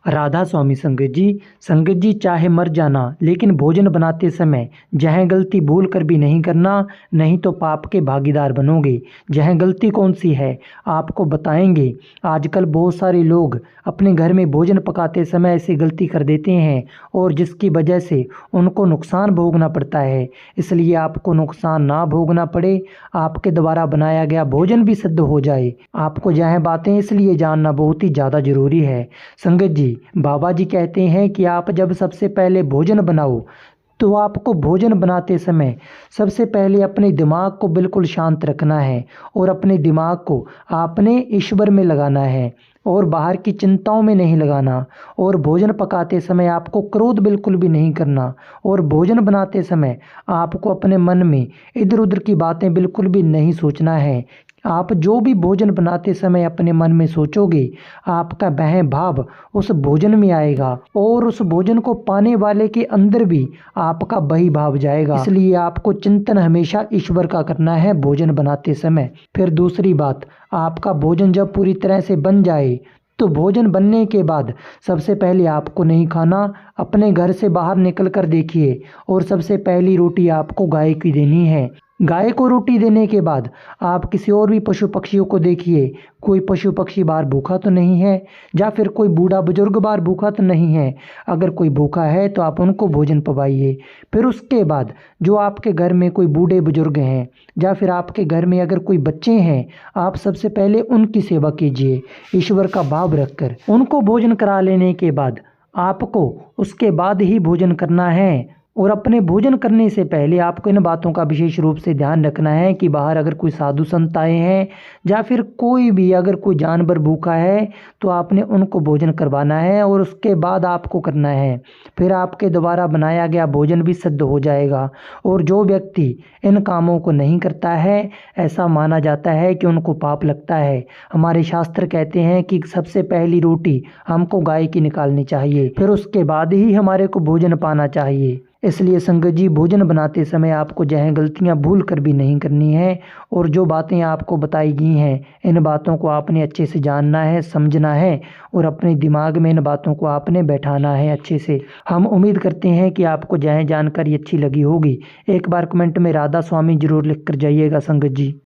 राधा स्वामी संगत जी चाहे मर जाना लेकिन भोजन बनाते समय यह गलती भूल कर भी नहीं करना, नहीं तो पाप के भागीदार बनोगे। यह गलती कौन सी है आपको बताएंगे। आजकल बहुत सारे लोग अपने घर में भोजन पकाते समय ऐसी गलती कर देते हैं और जिसकी वजह से उनको नुकसान भोगना पड़ता है। इसलिए आपको नुकसान ना भोगना पड़े, आपके द्वारा बनाया गया भोजन भी सिद्ध हो जाए, आपको यह बातें इसलिए जानना बहुत ही ज़्यादा ज़रूरी है। संगत जी, बाबा जी कहते हैं कि आप जब सबसे पहले भोजन बनाओ तो आपको भोजन बनाते समय सबसे पहले अपने दिमाग को बिल्कुल शांत रखना है और अपने दिमाग को आपने ईश्वर में लगाना है और बाहर की चिंताओं में नहीं लगाना। और भोजन पकाते समय आपको क्रोध बिल्कुल भी नहीं करना और भोजन बनाते समय आपको अपने मन में इधर उधर की बातें बिल्कुल भी नहीं सोचना है। आप जो भी भोजन बनाते समय अपने मन में सोचोगे, आपका वह भाव उस भोजन में आएगा और उस भोजन को पाने वाले के अंदर भी आपका वही भाव जाएगा। इसलिए आपको चिंतन हमेशा ईश्वर का करना है भोजन बनाते समय। फिर दूसरी बात, आपका भोजन जब पूरी तरह से बन जाए तो भोजन बनने के बाद सबसे पहले आपको नहीं खाना, अपने घर से बाहर निकल कर देखिए और सबसे पहली रोटी आपको गाय की देनी है। गाय को रोटी देने के बाद आप किसी और भी पशु पक्षियों को देखिए, कोई पशु पक्षी बाहर भूखा तो नहीं है, या फिर कोई बूढ़ा बुजुर्ग बाहर भूखा तो नहीं है। अगर कोई भूखा है तो आप उनको भोजन पवाइए। फिर उसके बाद जो आपके घर में कोई बूढ़े बुजुर्ग हैं या फिर आपके घर में अगर कोई बच्चे हैं, आप सबसे पहले उनकी सेवा कीजिए ईश्वर का भाव रखकर। उनको भोजन करा लेने के बाद आपको उसके बाद ही भोजन करना है। और अपने भोजन करने से पहले आपको इन बातों का विशेष रूप से ध्यान रखना है कि बाहर अगर कोई साधु संत आए हैं या फिर कोई भी अगर कोई जानवर भूखा है तो आपने उनको भोजन करवाना है और उसके बाद आपको करना है। फिर आपके द्वारा बनाया गया भोजन भी सिद्ध हो जाएगा। और जो व्यक्ति इन कामों को नहीं करता है, ऐसा माना जाता है कि उनको पाप लगता है। हमारे शास्त्र कहते हैं कि सबसे पहली रोटी हमको गाय की निकालनी चाहिए, फिर उसके बाद ही हमारे को भोजन पाना चाहिए। इसलिए संगत जी, भोजन बनाते समय आपको यह गलतियां भूल कर भी नहीं करनी है। और जो बातें आपको बताई गई हैं, इन बातों को आपने अच्छे से जानना है, समझना है और अपने दिमाग में इन बातों को आपने बैठाना है अच्छे से। हम उम्मीद करते हैं कि आपको यह जानकारी अच्छी लगी होगी। एक बार कमेंट में राधा स्वामी जरूर लिख कर जाइएगा संगत जी।